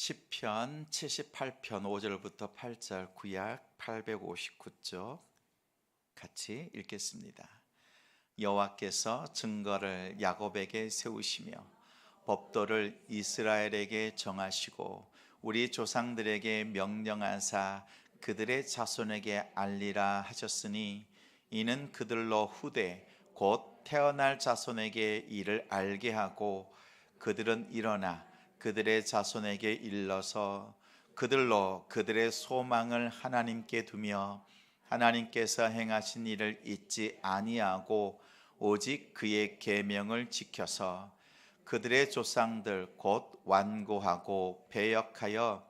시편 78편 5절부터 8절 구약 859쪽 같이 읽겠습니다. 여호와께서 증거를 야곱에게 세우시며 법도를 이스라엘에게 정하시고 우리 조상들에게 명령하사 그들의 자손에게 알리라 하셨으니 이는 그들로 후대 곧 태어날 자손에게 이를 알게 하고 그들은 일어나 그들의 자손에게 일러서 그들로 그들의 소망을 하나님께 두며 하나님께서 행하신 일을 잊지 아니하고 오직 그의 계명을 지켜서 그들의 조상들 곧 완고하고 배역하여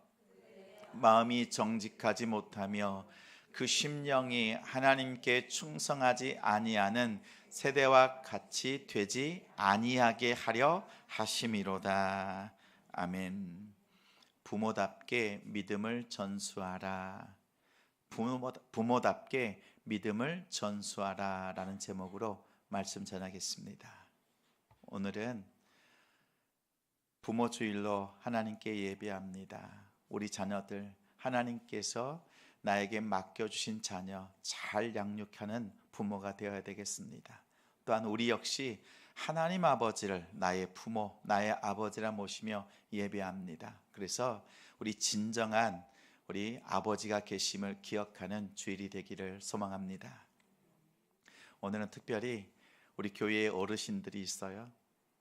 마음이 정직하지 못하며 그 심령이 하나님께 충성하지 아니하는 세대와 같이 되지 아니하게 하려 하심이로다. 아멘. 부모답게 믿음을 전수하라. 부모답게 믿음을 전수하라 라는 제목으로 말씀 전하겠습니다. 오늘은 부모 주일로 하나님께 예배합니다. 우리 자녀들, 하나님께서 나에게 맡겨주신 자녀 잘 양육하는 부모가 되어야 되겠습니다. 또한 우리 역시 하나님 아버지를 나의 부모, 나의 아버지라 모시며 예배합니다. 그래서 우리 진정한 우리 아버지가 계심을 기억하는 주일이 되기를 소망합니다. 오늘은 특별히 우리 교회에 어르신들이 있어요.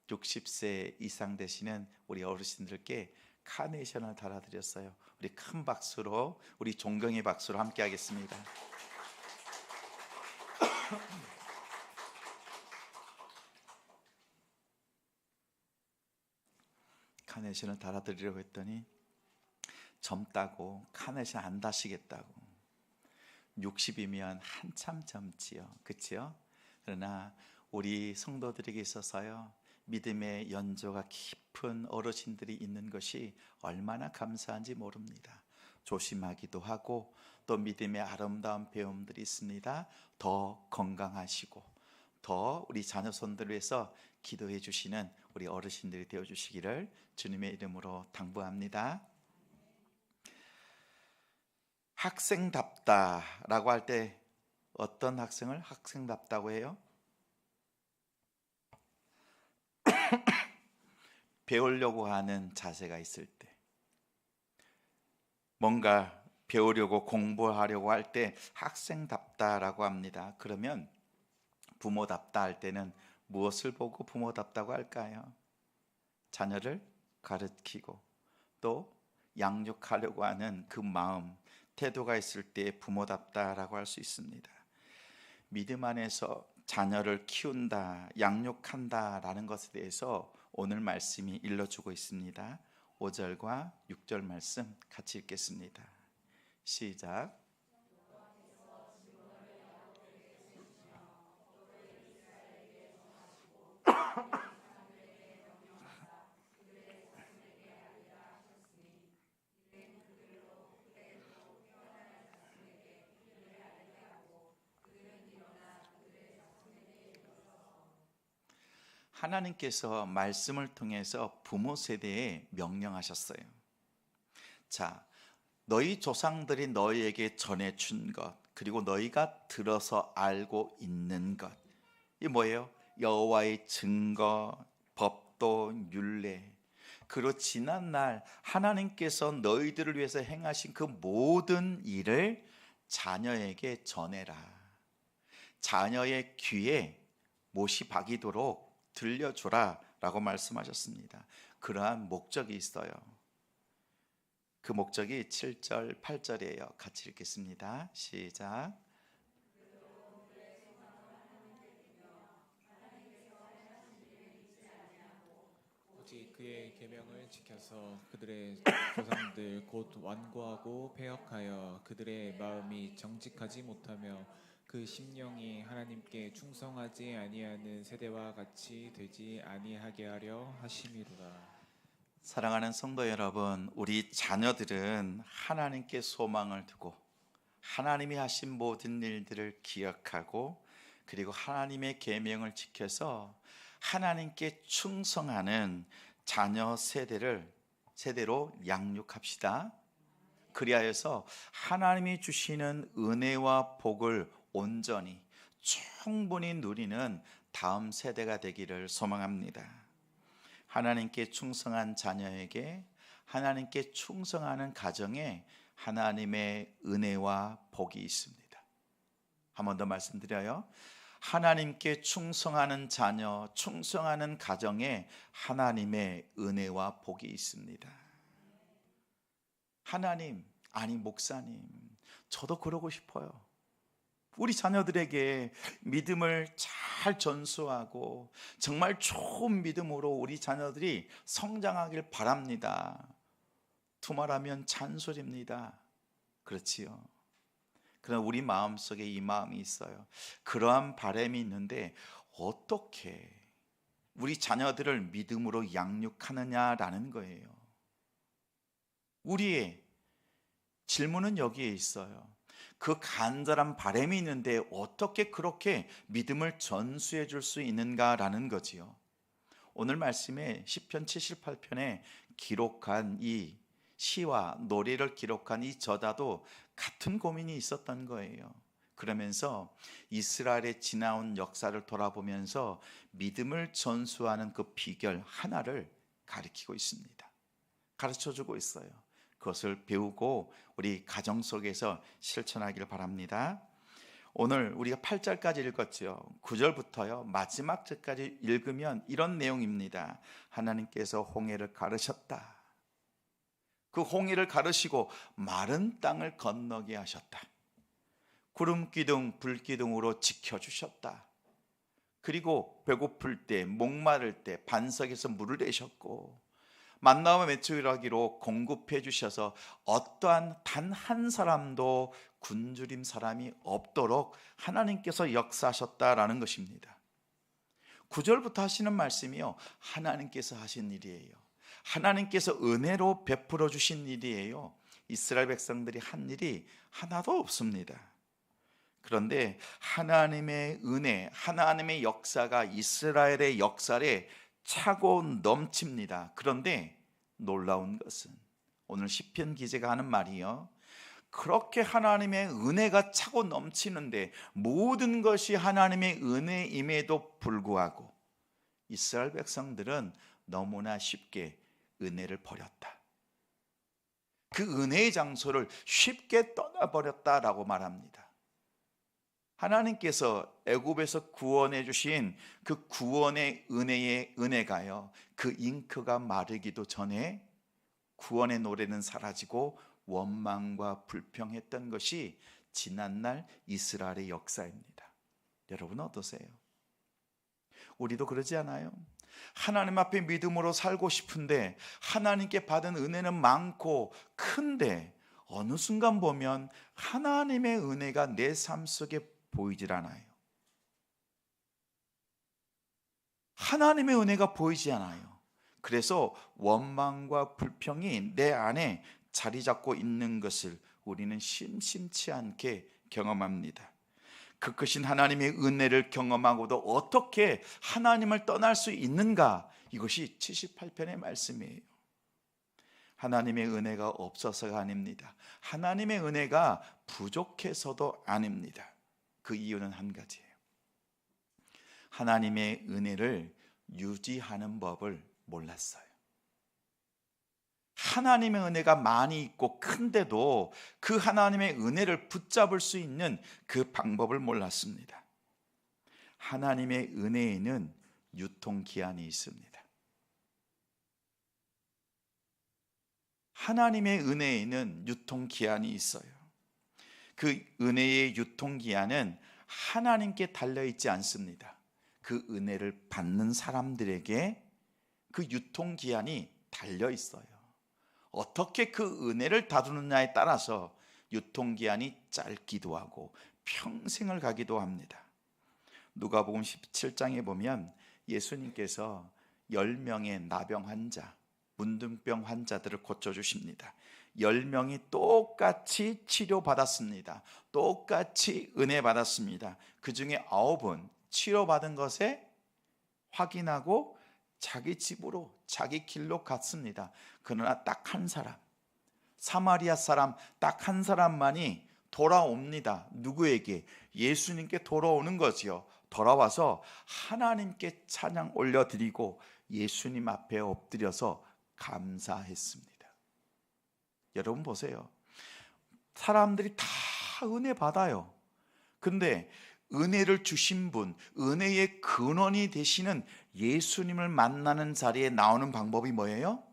60세 이상 되시는 우리 어르신들께 카네이션을 달아드렸어요. 우리 큰 박수로, 우리 존경의 박수로 함께 하겠습니다. 카네이션을 달아드리려고 했더니 젊다고 카네이션 안 다시겠다고. 60이면 한참 젊지요, 그치요? 그러나 우리 성도들에게 있어서요, 믿음의 연조가 깊은 어르신들이 있는 것이 얼마나 감사한지 모릅니다. 조심하기도 하고 또 믿음의 아름다운 배움들이 있습니다. 더 건강하시고 더 우리 자녀손들을 위해서 기도해 주시는 우리 어르신들이 되어 주시기를 주님의 이름으로 당부합니다. 학생답다라고 할 때 어떤 학생을 학생답다고 해요? 배우려고 하는 자세가 있을 때, 뭔가 배우려고 공부하려고 할 때 학생답다라고 합니다. 그러면 부모답다 할 때는 무엇을 보고 부모답다고 할까요? 자녀를 가르치고 또 양육하려고 하는 그 마음, 태도가 있을 때 부모답다라고 할 수 있습니다. 믿음 안에서 자녀를 키운다, 양육한다라는 것에 대해서 오늘 말씀이 일러주고 있습니다. 5절과 6절 말씀 같이 읽겠습니다. 시작. 하나님께서 말씀을 통해서 부모 세대에 명령하셨어요. 자, 너희 조상들이 너희에게 전해준 것, 그리고 너희가 들어서 알고 있는 것, 이 뭐예요? 여호와의 증거, 법도, 율례. 그리고 지난날 하나님께서 너희들을 위해서 행하신 그 모든 일을 자녀에게 전해라. 자녀의 귀에 못이 박이도록 들려주라 라고 말씀하셨습니다. 그러한 목적이 있어요. 그 목적이 7절, 8절이에요. 같이 읽겠습니다. 시작. 오직 그의 계명을 지켜서 그들의 조상들 곧 완고하고 패역하여 그들의 마음이 정직하지 못하며 그 심령이 하나님께 충성하지 아니하는 세대와 같이 되지 아니하게 하려 하심이로다. 사랑하는 성도 여러분, 우리 자녀들은 하나님께 소망을 두고 하나님이 하신 모든 일들을 기억하고 그리고 하나님의 계명을 지켜서 하나님께 충성하는 자녀 세대를 세대로 양육합시다. 그리하여서 하나님이 주시는 은혜와 복을 온전히 충분히 누리는 다음 세대가 되기를 소망합니다. 하나님께 충성한 자녀에게, 하나님께 충성하는 가정에 하나님의 은혜와 복이 있습니다. 한 번 더 말씀드려요. 하나님께 충성하는 자녀, 충성하는 가정에 하나님의 은혜와 복이 있습니다. 하나님, 아니 목사님, 저도 그러고 싶어요. 우리 자녀들에게 믿음을 잘 전수하고 정말 좋은 믿음으로 우리 자녀들이 성장하길 바랍니다. 두말하면 잔소리입니다. 그렇지요. 그러나 우리 마음속에 이 마음이 있어요. 그러한 바람이 있는데 어떻게 우리 자녀들을 믿음으로 양육하느냐라는 거예요. 우리의 질문은 여기에 있어요. 그 간절한 바람이 있는데 어떻게 그렇게 믿음을 전수해 줄 수 있는가라는 거지요. 오늘 말씀에 시편 78편에 기록한 이 시와 노래를 기록한 이 저자도 같은 고민이 있었던 거예요. 그러면서 이스라엘의 지나온 역사를 돌아보면서 믿음을 전수하는 그 비결 하나를 가르치고 있습니다. 가르쳐주고 있어요. 그것을 배우고 우리 가정 속에서 실천하기를 바랍니다. 오늘 우리가 8절까지 읽었죠. 9절부터요 마지막 절까지 읽으면 이런 내용입니다. 하나님께서 홍해를 가르셨다. 그 홍해를 가르시고 마른 땅을 건너게 하셨다. 구름 기둥, 불 기둥으로 지켜주셨다. 그리고 배고플 때, 목마를 때 반석에서 물을 내셨고 만나와 메추라기로 공급해 주셔서 어떠한 단 한 사람도 굶주림 사람이 없도록 하나님께서 역사하셨다라는 것입니다. 9절부터 하시는 말씀이요, 하나님께서 하신 일이에요. 하나님께서 은혜로 베풀어 주신 일이에요. 이스라엘 백성들이 한 일이 하나도 없습니다. 그런데 하나님의 은혜, 하나님의 역사가 이스라엘의 역사에 차고 넘칩니다. 그런데 놀라운 것은 오늘 시편 기자가 하는 말이요, 그렇게 하나님의 은혜가 차고 넘치는데 모든 것이 하나님의 은혜임에도 불구하고 이스라엘 백성들은 너무나 쉽게 은혜를 버렸다. 그 은혜의 장소를 쉽게 떠나버렸다라고 말합니다. 하나님께서 애굽에서 구원해 주신 그 구원의 은혜의 은혜가요, 그 잉크가 마르기도 전에 구원의 노래는 사라지고 원망과 불평했던 것이 지난날 이스라엘의 역사입니다. 여러분 어떠세요? 우리도 그러지 않아요? 하나님 앞에 믿음으로 살고 싶은데 하나님께 받은 은혜는 많고 큰데 어느 순간 보면 하나님의 은혜가 내 삶 속에 보이질 않아요. 하나님의 은혜가 보이지 않아요. 그래서 원망과 불평이 내 안에 자리 잡고 있는 것을 우리는 심심치 않게 경험합니다. 그 크신 하나님의 은혜를 경험하고도 어떻게 하나님을 떠날 수 있는가? 이것이 78편의 말씀이에요. 하나님의 은혜가 없어서가 아닙니다. 하나님의 은혜가 부족해서도 아닙니다. 그 이유는 한 가지예요. 하나님의 은혜를 유지하는 법을 몰랐어요. 하나님의 은혜가 많이 있고 큰데도 그 하나님의 은혜를 붙잡을 수 있는 그 방법을 몰랐습니다. 하나님의 은혜에는 유통기한이 있습니다. 하나님의 은혜에는 유통기한이 있어요. 그 은혜의 유통기한은 하나님께 달려있지 않습니다. 그 은혜를 받는 사람들에게 그 유통기한이 달려있어요. 어떻게 그 은혜를 다루느냐에 따라서 유통기한이 짧기도 하고 평생을 가기도 합니다. 누가복음 17장에 보면 예수님께서 10명의 나병 환자, 문둥병 환자들을 고쳐주십니다. 10명이 똑같이 치료받았습니다. 똑같이 은혜 받았습니다. 그 중에 9은 치료받은 것에 확인하고 자기 집으로 자기 길로 갔습니다. 그러나 딱 한 사람, 사마리아 사람 딱 한 사람만이 돌아옵니다. 누구에게? 예수님께 돌아오는 거지요. 돌아와서 하나님께 찬양 올려드리고 예수님 앞에 엎드려서 감사했습니다. 여러분 보세요. 사람들이 다 은혜 받아요. 근데 은혜를 주신 분, 은혜의 근원이 되시는 예수님을 만나는 자리에 나오는 방법이 뭐예요?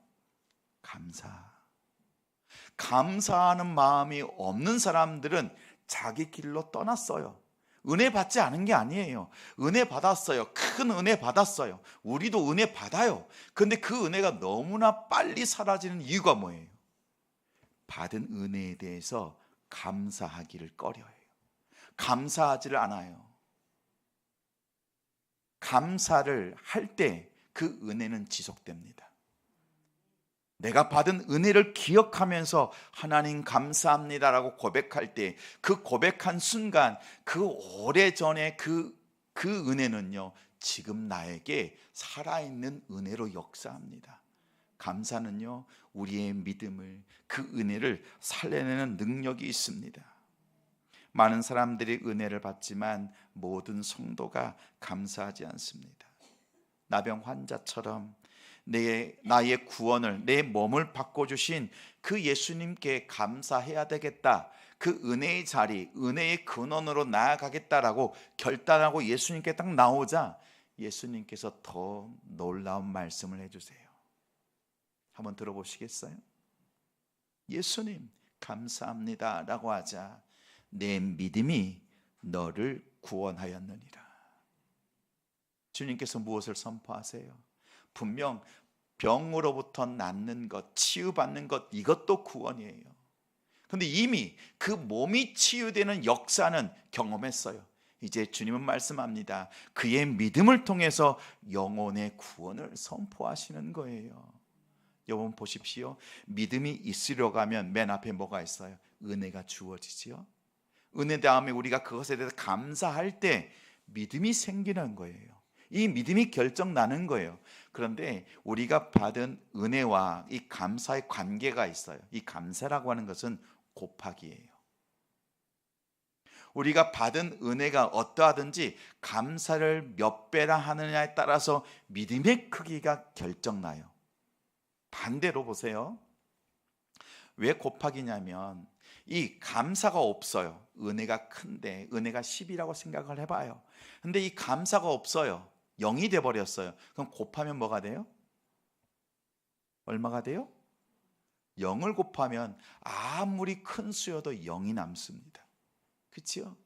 감사. 감사하는 마음이 없는 사람들은 자기 길로 떠났어요. 은혜 받지 않은 게 아니에요. 은혜 받았어요. 큰 은혜 받았어요. 우리도 은혜 받아요. 근데 그 은혜가 너무나 빨리 사라지는 이유가 뭐예요? 받은 은혜에 대해서 감사하기를 꺼려해요. 감사하지를 않아요. 감사를 할 때 그 은혜는 지속됩니다. 내가 받은 은혜를 기억하면서 하나님 감사합니다라고 고백할 때 그 고백한 순간 그 오래전에 그 은혜는요 지금 나에게 살아있는 은혜로 역사합니다. 감사는요 우리의 믿음을, 그 은혜를 살려내는 능력이 있습니다. 많은 사람들이 은혜를 받지만 모든 성도가 감사하지 않습니다. 나병 환자처럼 나의 구원을, 내 몸을 바꿔주신 그 예수님께 감사해야 되겠다. 그 은혜의 자리, 은혜의 근원으로 나아가겠다라고 결단하고 예수님께 딱 나오자 예수님께서 더 놀라운 말씀을 해주세요. 한번 들어보시겠어요? 예수님 감사합니다 라고 하자 내 믿음이 너를 구원하였느니라. 주님께서 무엇을 선포하세요? 분명 병으로부터 낫는 것, 치유받는 것, 이것도 구원이에요. 그런데 이미 그 몸이 치유되는 역사는 경험했어요. 이제 주님은 말씀합니다. 그의 믿음을 통해서 영혼의 구원을 선포하시는 거예요. 여러분 보십시오. 믿음이 있으려고 하면 맨 앞에 뭐가 있어요? 은혜가 주어지지요. 은혜 다음에 우리가 그것에 대해서 감사할 때 믿음이 생기는 거예요. 이 믿음이 결정나는 거예요. 그런데 우리가 받은 은혜와 이 감사의 관계가 있어요. 이 감사라고 하는 것은 곱하기예요. 우리가 받은 은혜가 어떠하든지 감사를 몇 배나 하느냐에 따라서 믿음의 크기가 결정나요. 반대로 보세요. 왜 곱하기냐면 이 감사가 없어요. 은혜가 큰데 은혜가 10이라고 생각을 해봐요. 근데 이 감사가 없어요. 0이 돼버렸어요. 그럼 곱하면 뭐가 돼요? 얼마가 돼요? 0을 곱하면 아무리 큰 수여도 0이 남습니다. 그렇죠?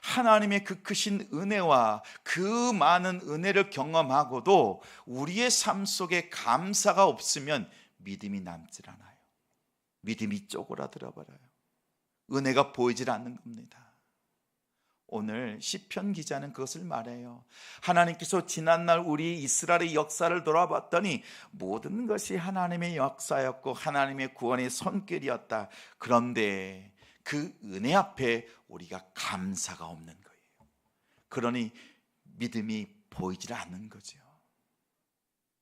하나님의 그 크신 은혜와 그 많은 은혜를 경험하고도 우리의 삶 속에 감사가 없으면 믿음이 남질 않아요. 믿음이 쪼그라들어 버려요. 은혜가 보이질 않는 겁니다. 오늘 시편 기자는 그것을 말해요. 하나님께서 지난날 우리 이스라엘의 역사를 돌아봤더니 모든 것이 하나님의 역사였고 하나님의 구원의 손길이었다. 그런데 그 은혜 앞에 우리가 감사가 없는 거예요. 그러니 믿음이 보이질 않는 거죠.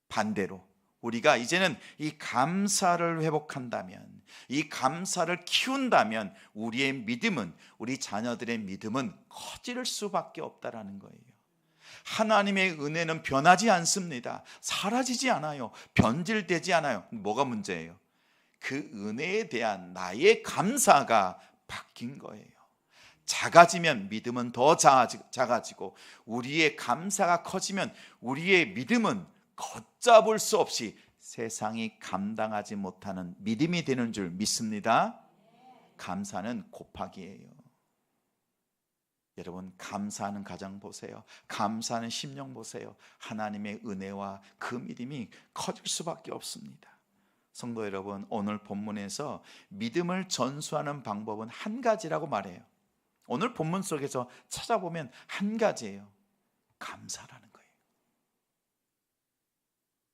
반대로 우리가 이제는 이 감사를 회복한다면, 이 감사를 키운다면 우리의 믿음은, 우리 자녀들의 믿음은 커질 수밖에 없다라는 거예요. 하나님의 은혜는 변하지 않습니다. 사라지지 않아요. 변질되지 않아요. 뭐가 문제예요? 그 은혜에 대한 나의 감사가 바뀐 거예요. 작아지면 믿음은 더 작아지고 우리의 감사가 커지면 우리의 믿음은 걷잡을 수 없이 세상이 감당하지 못하는 믿음이 되는 줄 믿습니다. 감사는 곱하기예요. 여러분 감사하는 가정 보세요. 감사하는 심령 보세요. 하나님의 은혜와 그 믿음이 커질 수밖에 없습니다. 성도 여러분, 오늘 본문에서 믿음을 전수하는 방법은 한 가지라고 말해요. 오늘 본문 속에서 찾아보면 한 가지예요. 감사라는 거예요.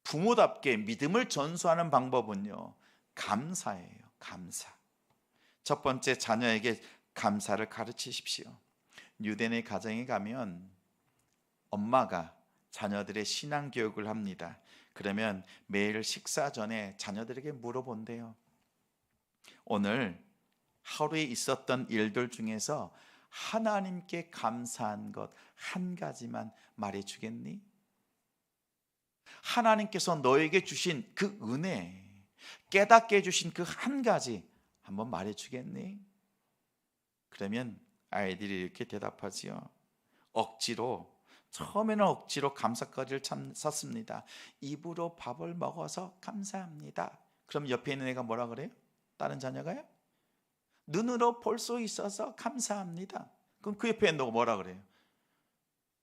부모답게 믿음을 전수하는 방법은요, 감사예요. 감사. 첫 번째, 자녀에게 감사를 가르치십시오. 유대인의 가정에 가면 엄마가 자녀들의 신앙 교육을 합니다. 그러면 매일 식사 전에 자녀들에게 물어본대요. 오늘 하루에 있었던 일들 중에서 하나님께 감사한 것 한 가지만 말해 주겠니? 하나님께서 너에게 주신 그 은혜, 깨닫게 해주신 그 한 가지 한번 말해 주겠니? 그러면 아이들이 이렇게 대답하지요. 처음에는 억지로 감사거리를 썼습니다. 입으로 밥을 먹어서 감사합니다. 그럼 옆에 있는 애가 뭐라 그래요? 다른 자녀가요? 눈으로 볼 수 있어서 감사합니다. 그럼 그 옆에 있는 애가 뭐라 그래요?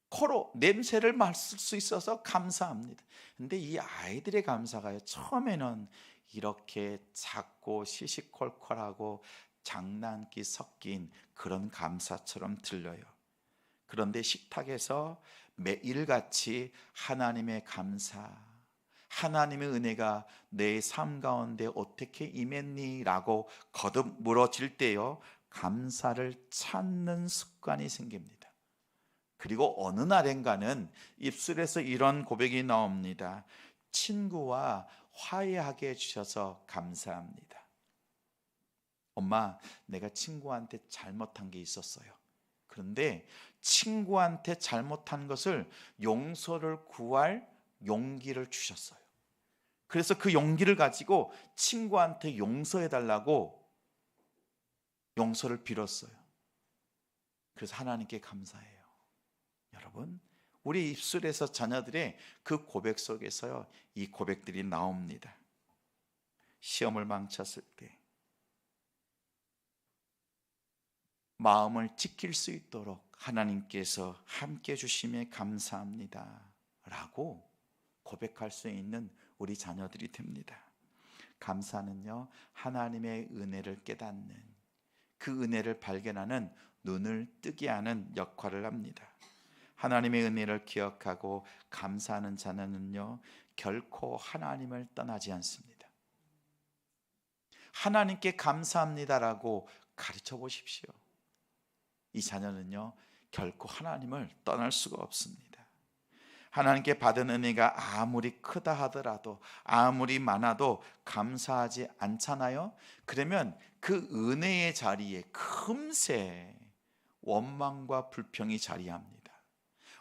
코로 냄새를 맡을 수 있어서 감사합니다. 근데 이 아이들의 감사가요, 처음에는 이렇게 작고 시시콜콜하고 장난기 섞인 그런 감사처럼 들려요. 그런데 식탁에서 매일같이 하나님의 감사, 하나님의 은혜가 내 삶 가운데 어떻게 임했니? 라고 거듭 물어질 때요, 감사를 찾는 습관이 생깁니다. 그리고 어느 날엔가는 입술에서 이런 고백이 나옵니다. 친구와 화해하게 해주셔서 감사합니다. 엄마, 내가 친구한테 잘못한 게 있었어요. 그런데 친구한테 잘못한 것을 용서를 구할 용기를 주셨어요. 그래서 그 용기를 가지고 친구한테 용서해달라고 용서를 빌었어요. 그래서 하나님께 감사해요. 여러분, 우리 입술에서 자녀들의 그 고백 속에서요, 이 고백들이 나옵니다. 시험을 망쳤을 때 마음을 지킬 수 있도록 하나님께서 함께 해주심에 감사합니다 라고 고백할 수 있는 우리 자녀들이 됩니다. 감사는요, 하나님의 은혜를 깨닫는, 그 은혜를 발견하는 눈을 뜨게 하는 역할을 합니다. 하나님의 은혜를 기억하고 감사하는 자녀는요, 결코 하나님을 떠나지 않습니다. 하나님께 감사합니다라고 가르쳐 보십시오. 이 자녀는요, 결코 하나님을 떠날 수가 없습니다. 하나님께 받은 은혜가 아무리 크다 하더라도, 아무리 많아도 감사하지 않잖아요. 그러면 그 은혜의 자리에 금세 원망과 불평이 자리합니다.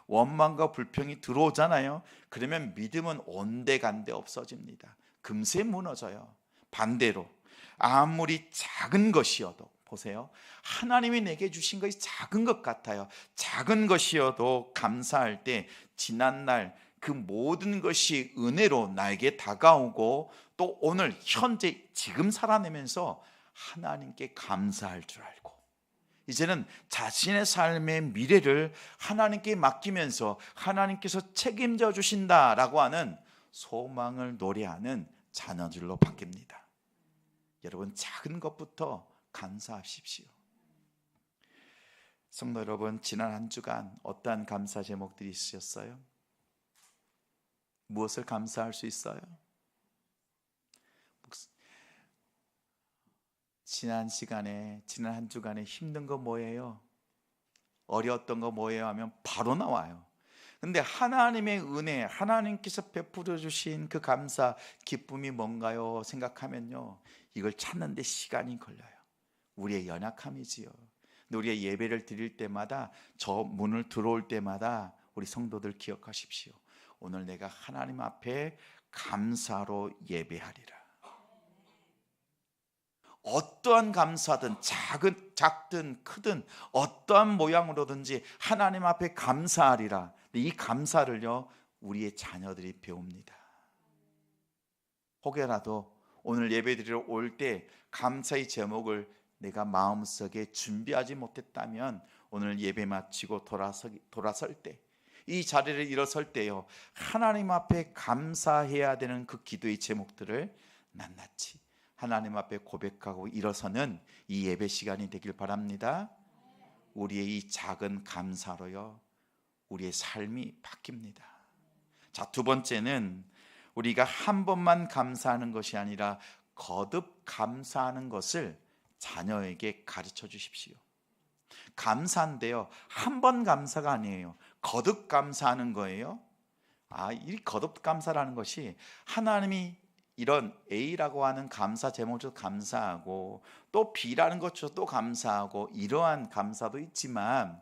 원망과 불평이 들어오잖아요. 그러면 믿음은 온데간데 없어집니다. 금세 무너져요. 반대로 아무리 작은 것이어도, 보세요, 하나님이 내게 주신 것이 작은 것 같아요. 작은 것이어도 감사할 때 지난날 그 모든 것이 은혜로 나에게 다가오고, 또 오늘 현재 지금 살아내면서 하나님께 감사할 줄 알고, 이제는 자신의 삶의 미래를 하나님께 맡기면서 하나님께서 책임져 주신다라고 하는 소망을 노래하는 자녀들로 바뀝니다. 여러분, 작은 것부터 감사하십시오. 성도 여러분, 지난 한 주간 어떠한 감사 제목들이 있으셨어요? 무엇을 감사할 수 있어요? 지난 한 주간에 힘든 거 뭐예요? 어려웠던 거 뭐예요? 하면 바로 나와요. 근데 하나님의 은혜, 하나님께서 베풀어 주신 그 감사, 기쁨이 뭔가요? 생각하면요, 이걸 찾는 데 시간이 걸려요. 우리의 연약함이지요. 근데 우리의 예배를 드릴 때마다, 저 문을 들어올 때마다 우리 성도들 기억하십시오. 오늘 내가 하나님 앞에 감사로 예배하리라. 어떠한 감사든, 작든 크든 어떠한 모양으로든지 하나님 앞에 감사하리라. 이 감사를요, 우리의 자녀들이 배웁니다. 혹여라도 오늘 예배드리러 올 때 감사의 제목을 내가 마음속에 준비하지 못했다면, 오늘 예배 마치고 돌아설 때, 이 자리를 일어설 때요, 하나님 앞에 감사해야 되는 그 기도의 제목들을 낱낱이 하나님 앞에 고백하고 일어서는 이 예배 시간이 되길 바랍니다. 우리의 이 작은 감사로요, 우리의 삶이 바뀝니다. 자, 두 번째는 우리가 한 번만 감사하는 것이 아니라 거듭 감사하는 것을 자녀에게 가르쳐 주십시오. 감사인데요, 한 번 감사가 아니에요. 거듭 감사하는 거예요. 이 거듭 감사라는 것이 하나님이 이런 A라고 하는 감사 제목도 감사하고 또 B라는 것도 또 감사하고 이러한 감사도 있지만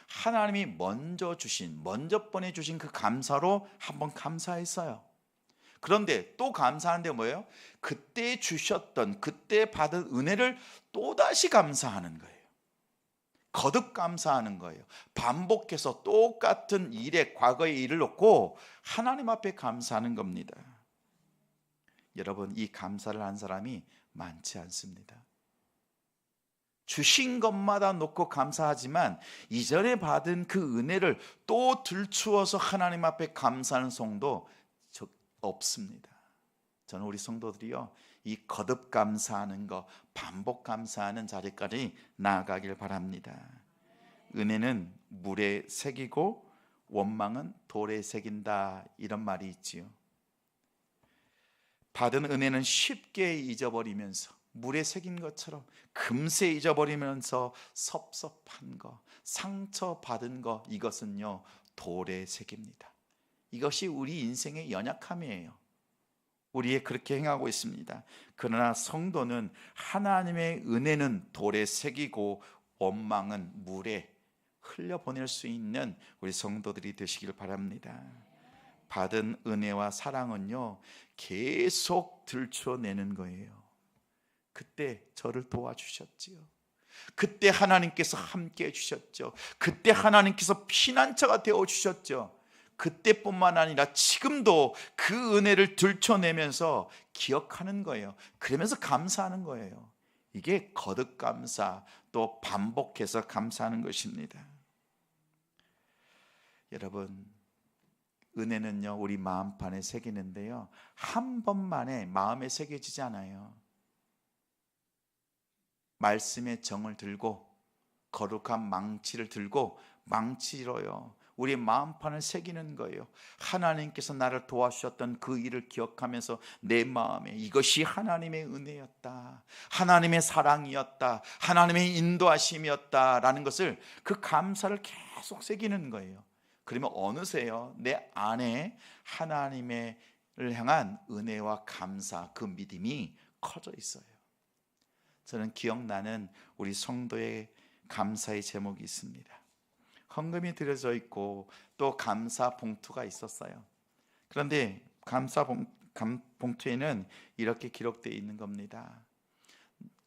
하나님이 먼저 보내주신 그 감사로 한번 감사했어요. 그런데 또 감사한데 뭐예요? 그때 주셨던 그때 받은 은혜를 또다시 감사하는 거예요. 거듭 감사하는 거예요. 반복해서 똑같은 일에 과거의 일을 놓고 하나님 앞에 감사하는 겁니다. 여러분, 이 감사를 한 사람이 많지 않습니다. 주신 것마다 놓고 감사하지만 이전에 받은 그 은혜를 또 들추어서 하나님 앞에 감사하는 성도 없습니다. 저는 우리 성도들이요, 이 거듭 감사하는 거, 반복 감사하는 자리까지 나아가길 바랍니다. 은혜는 물에 새기고 원망은 돌에 새긴다, 이런 말이 있지요. 받은 은혜는 쉽게 잊어버리면서 물에 새긴 것처럼 금세 잊어버리면서 섭섭한 거, 상처받은 거, 이것은요 돌에 새깁니다. 이것이 우리 인생의 연약함이에요. 우리의 그렇게 행하고 있습니다. 그러나 성도는 하나님의 은혜는 돌에 새기고 원망은 물에 흘려보낼 수 있는 우리 성도들이 되시길 바랍니다. 받은 은혜와 사랑은요 계속 들춰내는 거예요. 그때 저를 도와주셨지요. 그때 하나님께서 함께 해주셨죠. 그때 하나님께서 피난처가 되어주셨죠. 그때뿐만 아니라 지금도 그 은혜를 들춰내면서 기억하는 거예요. 그러면서 감사하는 거예요. 이게 거듭 감사, 또 반복해서 감사하는 것입니다. 여러분, 은혜는요 우리 마음판에 새기는데요 한 번만에 마음에 새겨지지 않아요. 말씀의 정을 들고 거룩한 망치를 들고 망치로요 우리 마음판을 새기는 거예요. 하나님께서 나를 도와주셨던 그 일을 기억하면서 내 마음에 이것이 하나님의 은혜였다, 하나님의 사랑이었다, 하나님의 인도하심이었다라는 것을, 그 감사를 계속 새기는 거예요. 그러면 어느새요 내 안에 하나님을 향한 은혜와 감사, 그 믿음이 커져 있어요. 저는 기억나는 우리 성도의 감사의 제목이 있습니다. 헌금이 드려져 있고 또 감사 봉투가 있었어요. 그런데 감사 봉투에는 이렇게 기록되어 있는 겁니다.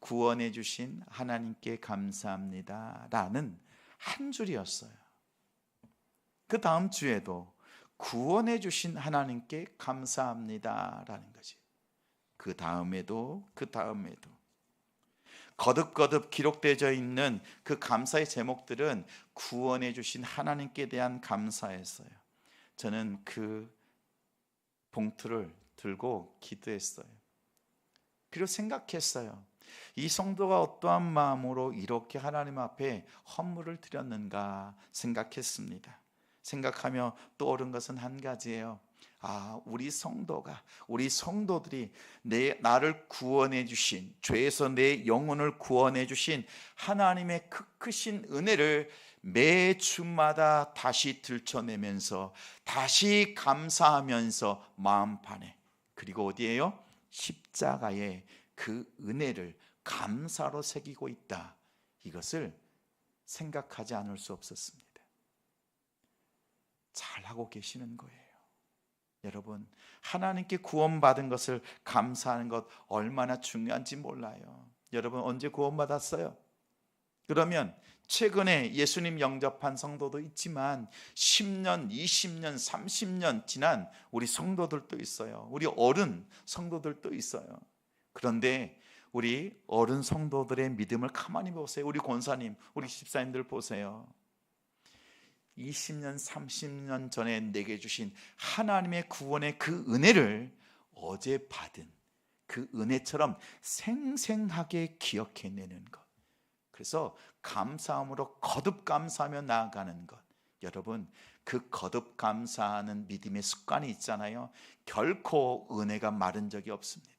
구원해 주신 하나님께 감사합니다 라는 한 줄이었어요. 그 다음 주에도 구원해 주신 하나님께 감사합니다 라는 거지. 그 다음에도 거듭거듭 기록되어 있는 그 감사의 제목들은 구원해 주신 하나님께 대한 감사였어요. 저는 그 봉투를 들고 기도했어요. 그리고 생각했어요. 이 성도가 어떠한 마음으로 이렇게 하나님 앞에 헌물을 드렸는가 생각했습니다. 생각하며 떠오른 것은 한 가지예요. 우리 성도들이 나를 구원해 주신, 죄에서 내 영혼을 구원해 주신 하나님의 크신 은혜를 매 주마다 다시 들춰내면서 다시 감사하면서 마음판에, 그리고 어디에요? 십자가에 그 은혜를 감사로 새기고 있다, 이것을 생각하지 않을 수 없었습니다. 잘하고 계시는 거예요. 여러분, 하나님께 구원받은 것을 감사하는 것 얼마나 중요한지 몰라요. 여러분, 언제 구원받았어요? 그러면 최근에 예수님 영접한 성도도 있지만 10년, 20년, 30년 지난 우리 성도들도 있어요. 우리 어른 성도들도 있어요. 그런데 우리 어른 성도들의 믿음을 가만히 보세요. 우리 권사님, 우리 집사님들 보세요. 20년, 30년 전에 내게 주신 하나님의 구원의 그 은혜를 어제 받은 그 은혜처럼 생생하게 기억해내는 것, 그래서 감사함으로 거듭 감사하며 나아가는 것. 여러분, 그 거듭 감사하는 믿음의 습관이 있잖아요. 결코 은혜가 마른 적이 없습니다.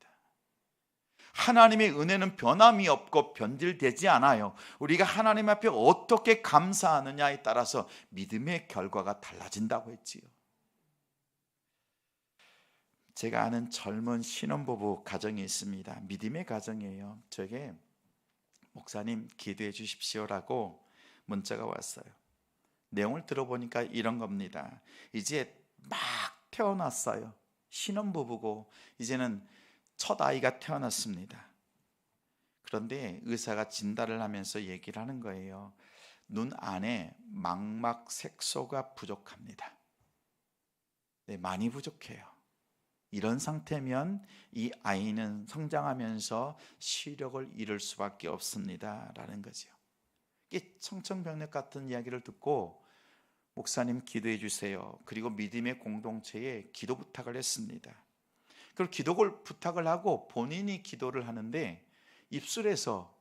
하나님의 은혜는 변함이 없고 변질되지 않아요. 우리가 하나님 앞에 어떻게 감사하느냐에 따라서 믿음의 결과가 달라진다고 했지요. 제가 아는 젊은 신혼부부 가정이 있습니다. 믿음의 가정이에요. 저에게 목사님 기도해 주십시오라고 문자가 왔어요. 내용을 들어보니까 이런 겁니다. 이제 막 태어났어요. 신혼부부고 이제는 첫 아이가 태어났습니다. 그런데 의사가 진단을 하면서 얘기를 하는 거예요. 눈 안에 망막 색소가 부족합니다. 네, 많이 부족해요. 이런 상태면 이 아이는 성장하면서 시력을 잃을 수밖에 없습니다 라는 거죠. 이게 청천벽력 같은 이야기를 듣고 목사님 기도해 주세요. 그리고 믿음의 공동체에 기도 부탁을 했습니다. 그리고 기도를 부탁을 하고 본인이 기도를 하는데 입술에서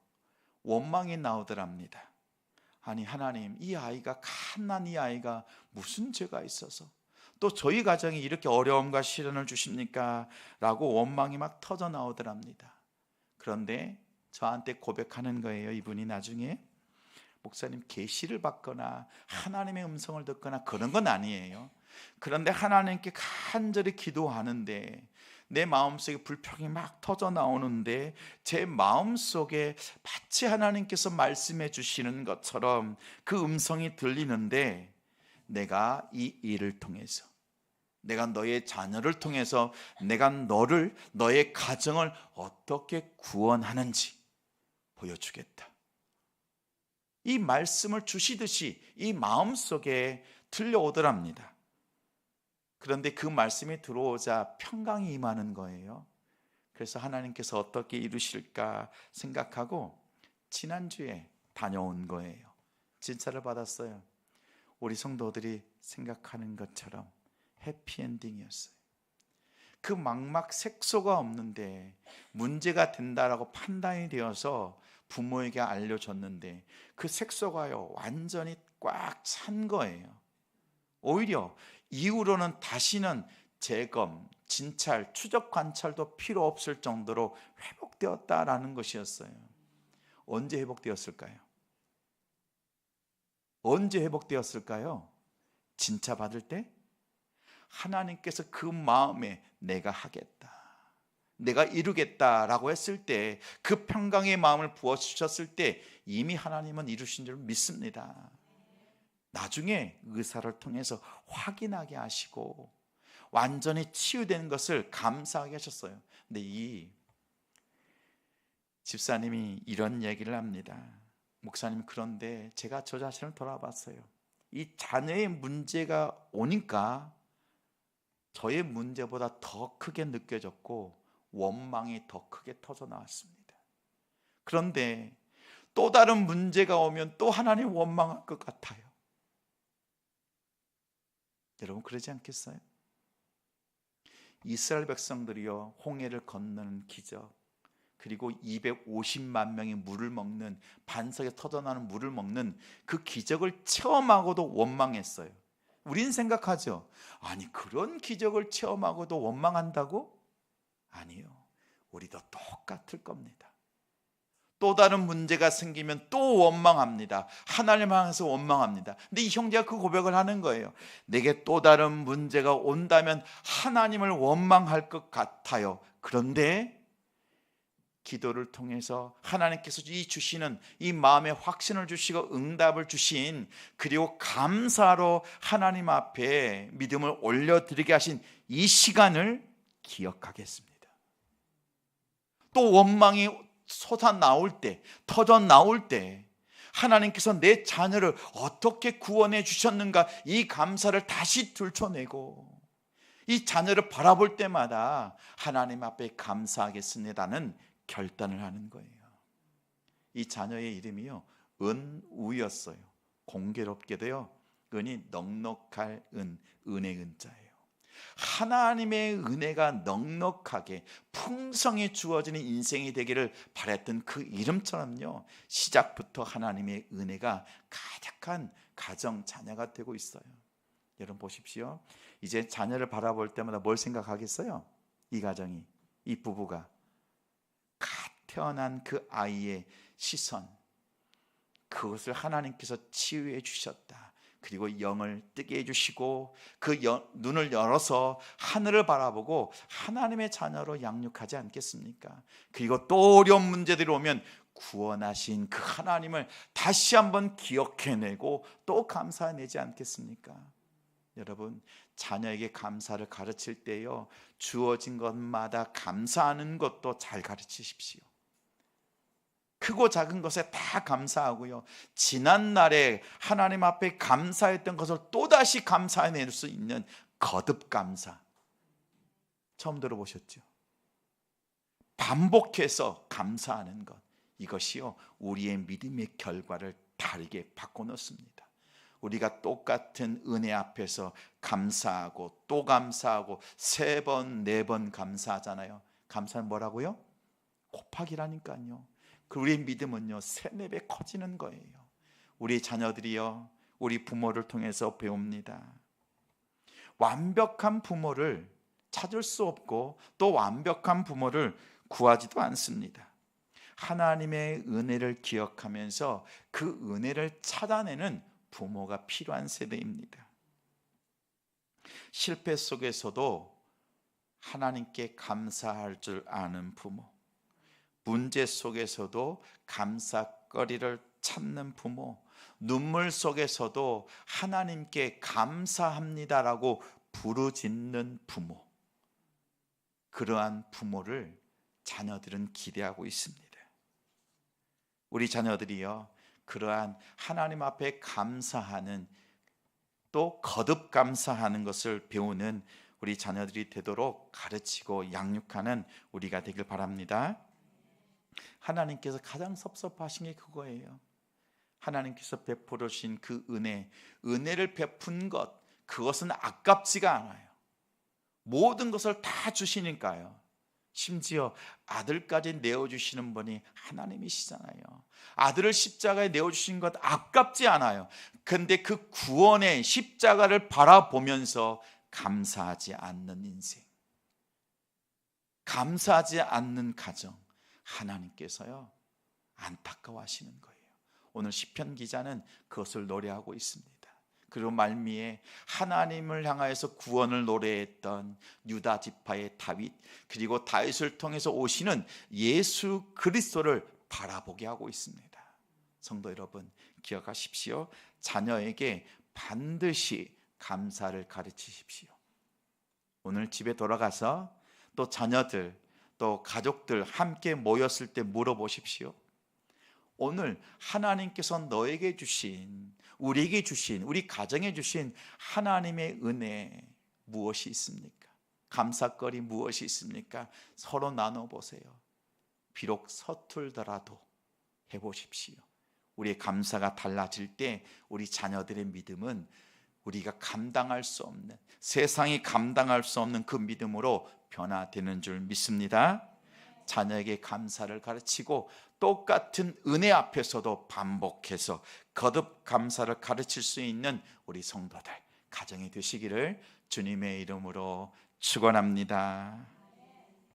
원망이 나오더랍니다. 아니 하나님, 이 아이가 갓난 이 아이가 무슨 죄가 있어서 또 저희 가정이 이렇게 어려움과 시련을 주십니까? 라고 원망이 막 터져 나오더랍니다. 그런데 저한테 고백하는 거예요. 이분이 나중에 목사님 계시를 받거나 하나님의 음성을 듣거나 그런 건 아니에요. 그런데 하나님께 간절히 기도하는데 내 마음속에 불평이 막 터져 나오는데 제 마음속에 마치 하나님께서 말씀해 주시는 것처럼 그 음성이 들리는데 내가 이 일을 통해서 내가 너의 자녀를 통해서 내가 너의 가정을 어떻게 구원하는지 보여주겠다. 이 말씀을 주시듯이 이 마음속에 들려오더랍니다. 그런데 그 말씀이 들어오자 평강이 임하는 거예요. 그래서 하나님께서 어떻게 이루실까 생각하고 지난주에 다녀온 거예요. 진찰을 받았어요. 우리 성도들이 생각하는 것처럼 해피엔딩이었어요. 그 망막 색소가 없는데 문제가 된다라고 판단이 되어서 부모에게 알려줬는데 그 색소가요 완전히 꽉 찬 거예요. 오히려 이후로는 다시는 재검, 진찰, 추적 관찰도 필요 없을 정도로 회복되었다라는 것이었어요. 언제 회복되었을까요? 언제 회복되었을까요? 진짜 받을 때? 하나님께서 그 마음에 내가 하겠다, 내가 이루겠다라고 했을 때, 그 평강의 마음을 부어주셨을 때 이미 하나님은 이루신 줄 믿습니다. 나중에 의사를 통해서 확인하게 하시고 완전히 치유되는 것을 감사하게 하셨어요. 근데 이 집사님이 이런 얘기를 합니다. 목사님, 그런데 제가 저 자신을 돌아봤어요. 이 자녀의 문제가 오니까 저의 문제보다 더 크게 느껴졌고 원망이 더 크게 터져 나왔습니다. 그런데 또 다른 문제가 오면 또 하나님 원망할 것 같아요. 여러분 그러지 않겠어요? 이스라엘 백성들이요 홍해를 건너는 기적, 그리고 250만 명이 물을 먹는, 반석에 터져나오는 물을 먹는 그 기적을 체험하고도 원망했어요. 우린 생각하죠. 아니 그런 기적을 체험하고도 원망한다고? 아니요. 우리도 똑같을 겁니다. 또 다른 문제가 생기면 또 원망합니다. 하나님 향해서 원망합니다. 근데 이 형제가 그 고백을 하는 거예요. 내게 또 다른 문제가 온다면 하나님을 원망할 것 같아요. 그런데 기도를 통해서 하나님께서 이 주시는 이 마음의 확신을 주시고 응답을 주신, 그리고 감사로 하나님 앞에 믿음을 올려드리게 하신 이 시간을 기억하겠습니다. 또 원망이 솟아 나올 때, 터져 나올 때 하나님께서 내 자녀를 어떻게 구원해 주셨는가, 이 감사를 다시 들춰내고 이 자녀를 바라볼 때마다 하나님 앞에 감사하겠습니다는 결단을 하는 거예요. 이 자녀의 이름이요 은우였어요. 공교롭게도요 은이 넉넉할 은, 은의 은자예요. 하나님의 은혜가 넉넉하게 풍성히 주어지는 인생이 되기를 바랬던 그 이름처럼요 시작부터 하나님의 은혜가 가득한 가정 자녀가 되고 있어요. 여러분 보십시오. 이제 자녀를 바라볼 때마다 뭘 생각하겠어요? 이 가정이, 이 부부가 갓 태어난 그 아이의 시선, 그것을 하나님께서 치유해 주셨다. 그리고 영을 뜨게 해주시고 그 눈을 열어서 하늘을 바라보고 하나님의 자녀로 양육하지 않겠습니까? 그리고 또 어려운 문제들이 오면 구원하신 그 하나님을 다시 한번 기억해내고 또 감사해내지 않겠습니까? 여러분, 자녀에게 감사를 가르칠 때요, 주어진 것마다 감사하는 것도 잘 가르치십시오. 크고 작은 것에 다 감사하고요, 지난날에 하나님 앞에 감사했던 것을 또다시 감사해낼 수 있는 거듭 감사, 처음 들어보셨죠? 반복해서 감사하는 것, 이것이요 우리의 믿음의 결과를 다르게 바꿔놓습니다. 우리가 똑같은 은혜 앞에서 감사하고 또 감사하고 3번, 4번 감사하잖아요. 감사는 뭐라고요? 곱하기라니까요. 우리의 믿음은요 3, 4배 커지는 거예요. 우리 자녀들이요 우리 부모를 통해서 배웁니다. 완벽한 부모를 찾을 수 없고 또 완벽한 부모를 구하지도 않습니다. 하나님의 은혜를 기억하면서 그 은혜를 찾아내는 부모가 필요한 세대입니다. 실패 속에서도 하나님께 감사할 줄 아는 부모, 문제 속에서도 감사거리를 찾는 부모, 눈물 속에서도 하나님께 감사합니다라고 부르짖는 부모, 그러한 부모를 자녀들은 기대하고 있습니다. 우리 자녀들이요 그러한 하나님 앞에 감사하는 또 거듭 감사하는 것을 배우는 우리 자녀들이 되도록 가르치고 양육하는 우리가 되길 바랍니다. 하나님께서 가장 섭섭하신 게 그거예요. 하나님께서 베풀어 주신 그 은혜를 베푼 것, 그것은 아깝지가 않아요. 모든 것을 다 주시니까요. 심지어 아들까지 내어주시는 분이 하나님이시잖아요. 아들을 십자가에 내어주신 것 아깝지 않아요. 근데 그 구원의 십자가를 바라보면서 감사하지 않는 인생, 감사하지 않는 가정, 하나님께서요 안타까워하시는 거예요. 오늘 시편 기자는 그것을 노래하고 있습니다. 그리고 말미에 하나님을 향하여서 구원을 노래했던 유다 지파의 다윗, 그리고 다윗을 통해서 오시는 예수 그리스도를 바라보게 하고 있습니다. 성도 여러분, 기억하십시오. 자녀에게 반드시 감사를 가르치십시오. 오늘 집에 돌아가서 또 자녀들, 또 가족들 함께 모였을 때 물어보십시오. 오늘 하나님께서 너에게 주신, 우리에게 주신, 우리 가정에 주신 하나님의 은혜 무엇이 있습니까? 감사거리 무엇이 있습니까? 서로 나눠보세요. 비록 서툴더라도 해보십시오. 우리의 감사가 달라질 때 우리 자녀들의 믿음은 우리가 감당할 수 없는, 세상이 감당할 수 없는 그 믿음으로 변화되는 줄 믿습니다. 자녀에게 감사를 가르치고 똑같은 은혜 앞에서도 반복해서 거듭 감사를 가르칠 수 있는 우리 성도들, 가정이 되시기를 주님의 이름으로 축원합니다.